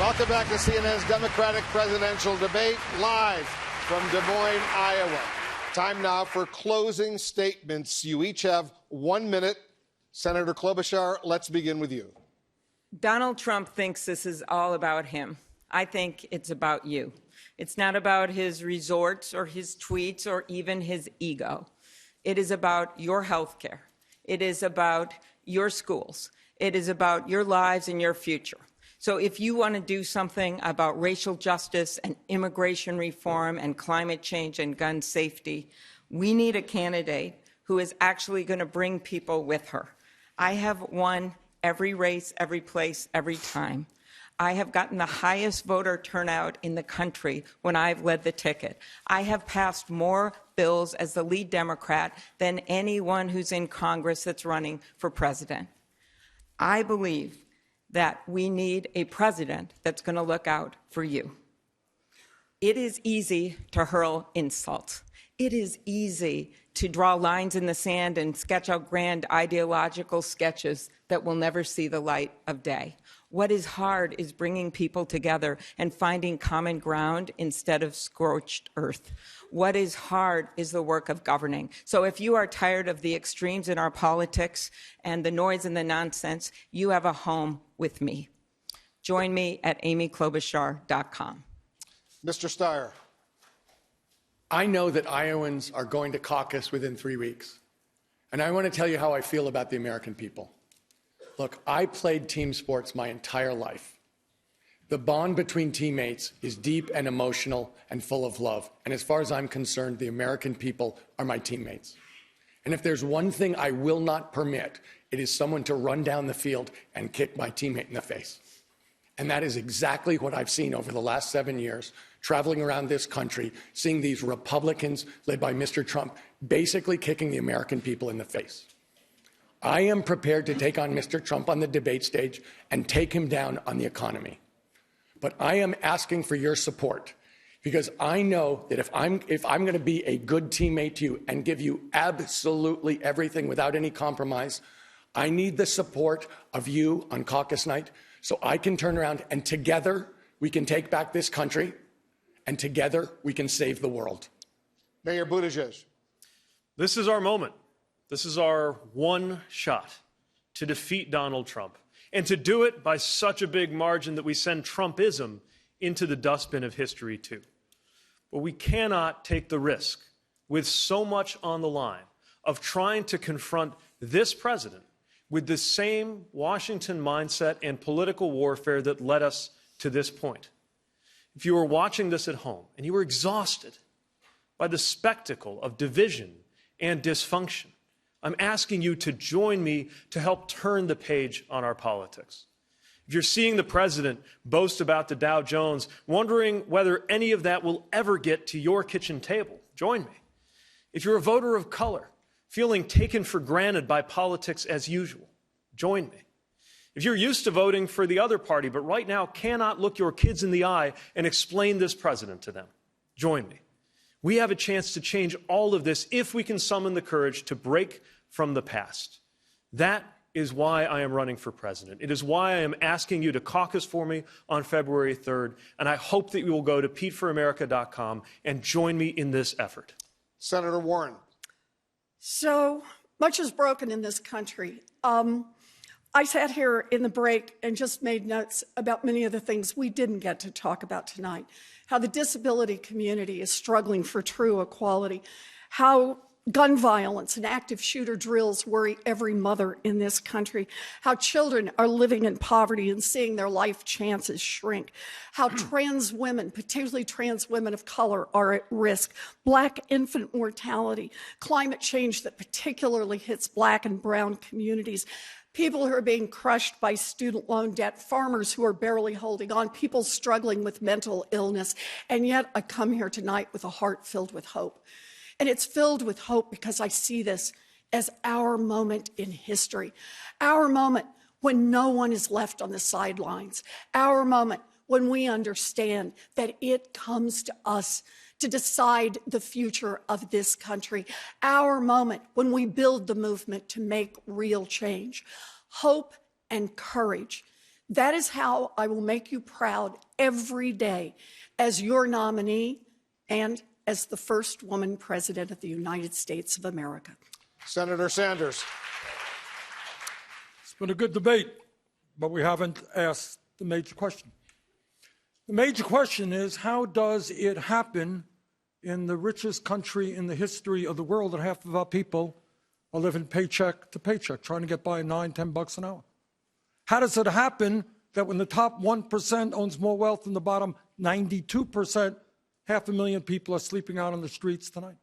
Welcome back to CNN's Democratic Presidential Debate, live from Des Moines, Iowa. Time now for closing statements. You each have 1 minute. Senator Klobuchar, let's begin with you. Donald Trump thinks this is all about him. I think it's about you. It's not about his resorts or his tweets or even his ego. It is about your health care. It is about your schools. It is about your lives and your future. So if you want to do something about racial justice and immigration reform and climate change and gun safety, we need a candidate who is actually going to bring people with her. I have won every race, every place, every time. I have gotten the highest voter turnout in the country when I've led the ticket. I have passed more bills as the lead Democrat than anyone who's in Congress that's running for president. I believe that we need a president that's going to look out for you. It is easy to hurl insults. It is easy to draw lines in the sand and sketch out grand ideological sketches that will never see the light of day. What is hard is bringing people together and finding common ground instead of scorched earth. What is hard is the work of governing. So if you are tired of the extremes in our politics and the noise and the nonsense, you have a home with me. Join me at amyklobuchar.com. Mr. Steyer. I know that Iowans are going to caucus within 3 weeks. And I want to tell you how I feel about the American people. Look, I played team sports my entire life. The bond between teammates is deep and emotional and full of love. And as far as I'm concerned, the American people are my teammates. And if there's one thing I will not permit, it is someone to run down the field and kick my teammate in the face. And that is exactly what I've seen over the last 7 years, traveling around this country, seeing these Republicans led by Mr. Trump basically kicking the American people in the face. I am prepared to take on Mr. Trump on the debate stage and take him down on the economy. But I am asking for your support because I know that if I'm going to be a good teammate to you and give you absolutely everything without any compromise, I need the support of you on caucus night so I can turn around and together we can take back this country and together we can save the world. Mayor Buttigieg. This is our moment. This is our one shot to defeat Donald Trump and to do it by such a big margin that we send Trumpism into the dustbin of history too. But we cannot take the risk with so much on the line of trying to confront this president with the same Washington mindset and political warfare that led us to this point. If you were watching this at home and you were exhausted by the spectacle of division and dysfunction, I'm asking you to join me to help turn the page on our politics. If you're seeing the president boast about the Dow Jones, wondering whether any of that will ever get to your kitchen table, join me. If you're a voter of color, feeling taken for granted by politics as usual, join me. If you're used to voting for the other party, but right now cannot look your kids in the eye and explain this president to them, join me. We have a chance to change all of this if we can summon the courage to break from the past. That is why I am running for president. It is why I am asking you to caucus for me on February 3rd, and I hope that you will go to PeteForAmerica.com and join me in this effort. Senator Warren. So much is broken in this country. I sat here in the break and just made notes about many of the things we didn't get to talk about tonight. How the disability community is struggling for true equality. How gun violence and active shooter drills worry every mother in this country. How children are living in poverty and seeing their life chances shrink. How trans women, particularly trans women of color, are at risk. Black infant mortality. Climate change that particularly hits Black and brown communities. People who are being crushed by student loan debt, farmers who are barely holding on, people struggling with mental illness. And yet I come here tonight with a heart filled with hope. And it's filled with hope because I see this as our moment in history. Our moment when no one is left on the sidelines. Our moment when we understand that it comes to us to decide the future of this country. Our moment when we build the movement to make real change. Hope and courage. That is how I will make you proud every day as your nominee and as the first woman president of the United States of America. Senator Sanders. It's been a good debate, but we haven't asked the major question. The major question is, how does it happen in the richest country in the history of the world that half of our people are living paycheck to paycheck, trying to get by $9-10 an hour? How does it happen that when the top 1% owns more wealth than the bottom 92%, 500,000 people are sleeping out on the streets tonight?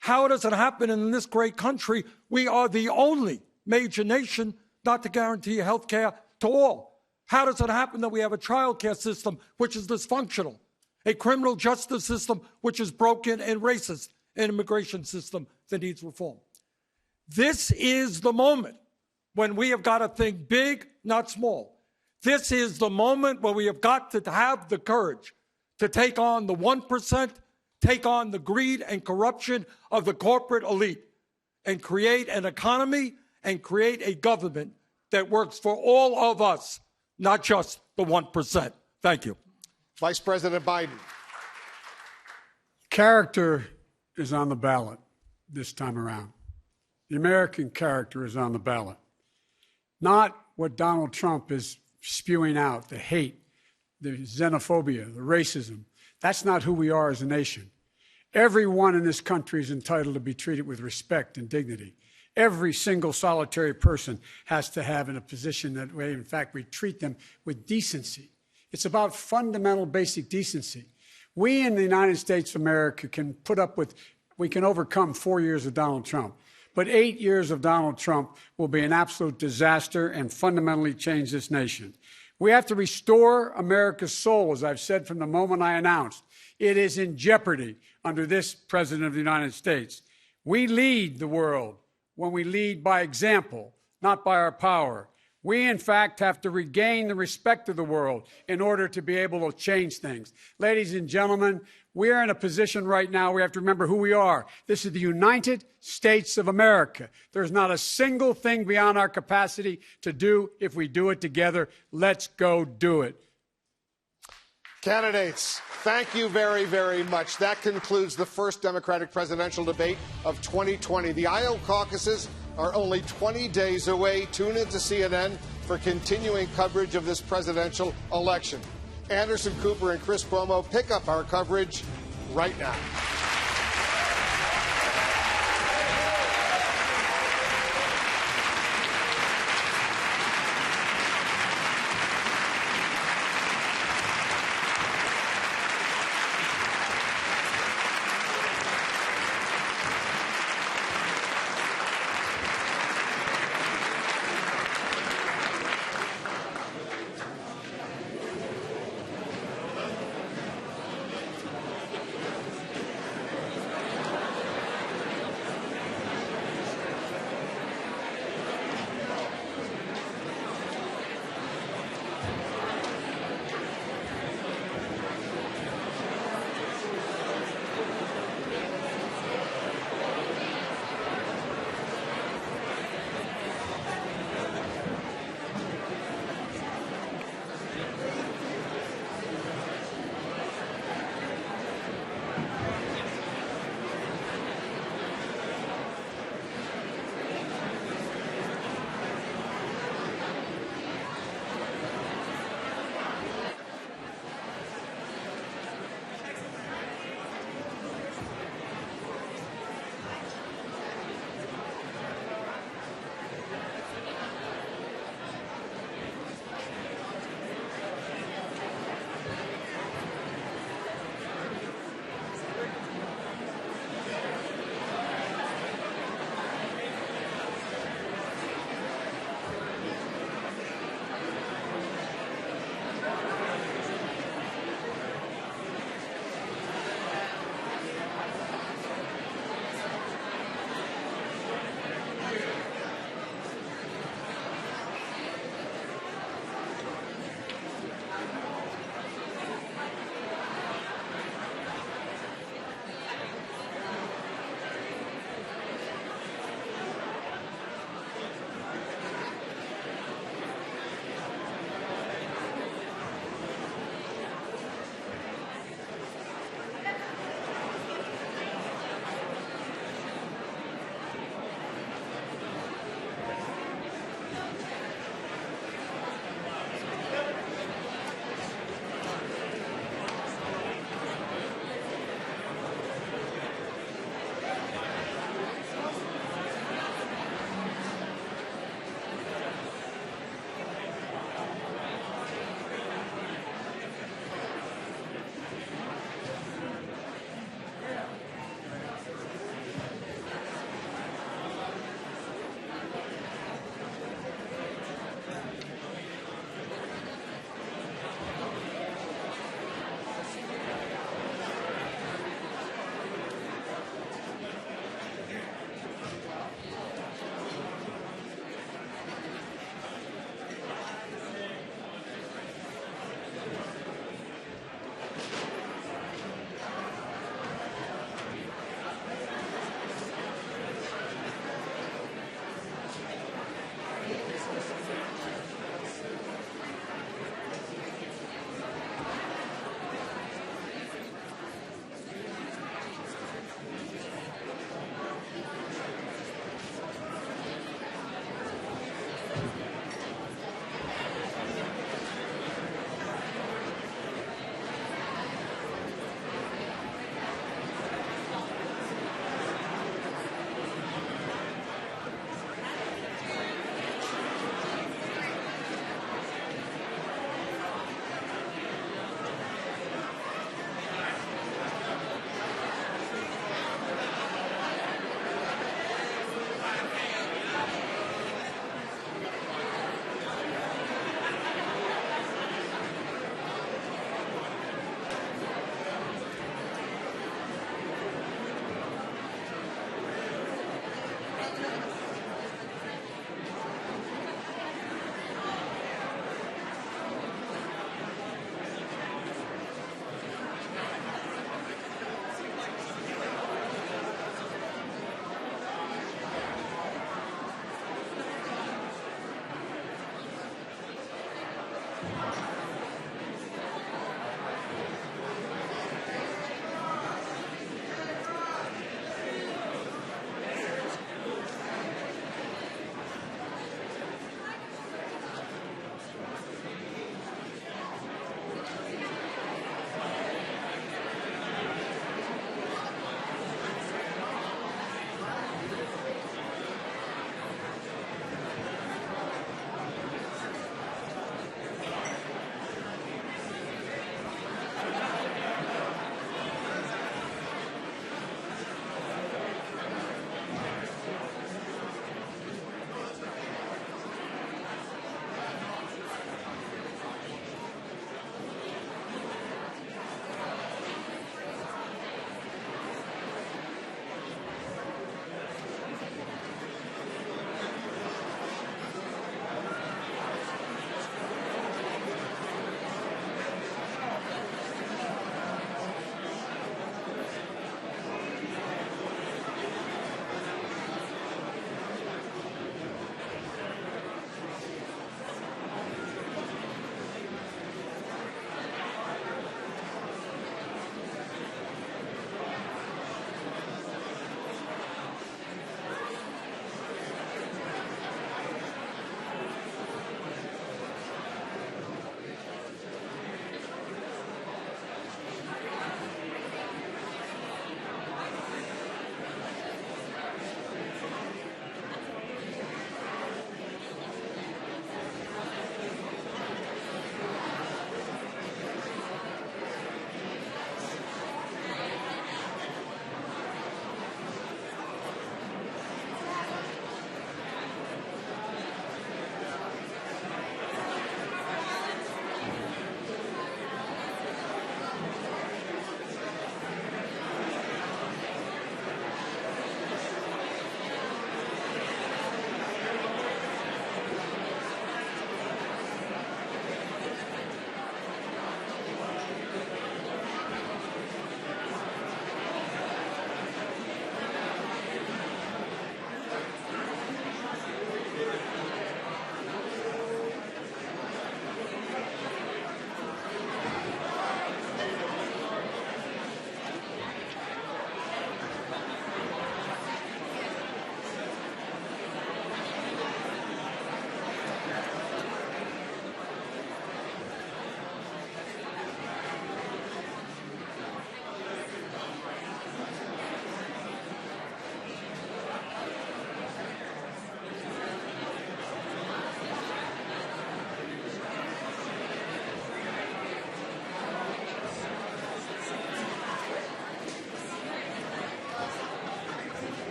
How does it happen in this great country we are the only major nation not to guarantee health care to all? How does it happen that we have a child care system which is dysfunctional, a criminal justice system which is broken and racist, an immigration system that needs reform? This is the moment when we have got to think big, not small. This is the moment where we have got to have the courage to take on the 1%, take on the greed and corruption of the corporate elite, and create an economy and create a government that works for all of us, not just the 1%. Thank you. Vice President Biden. Character is on the ballot this time around. The American character is on the ballot. Not what Donald Trump is spewing out, the hate, the xenophobia, the racism. That's not who we are as a nation. Everyone in this country is entitled to be treated with respect and dignity. Every single solitary person has to have in a position that way, in fact, we treat them with decency. It's about fundamental basic decency. We in the United States of America can we can overcome 4 years of Donald Trump. But 8 years of Donald Trump will be an absolute disaster and fundamentally change this nation. We have to restore America's soul, as I've said from the moment I announced. It is in jeopardy under this President of the United States. We lead the world when we lead by example, not by our power. We, in fact, have to regain the respect of the world in order to be able to change things. Ladies and gentlemen, we're in a position right now, we have to remember who we are. This is the United States of America. There's not a single thing beyond our capacity to do if we do it together. Let's go do it. Candidates, thank you very, very much. That concludes the first Democratic presidential debate of 2020. The Iowa caucuses are only 20 days away. Tune in to CNN for continuing coverage of this presidential election. Anderson Cooper and Chris Cuomo pick up our coverage right now.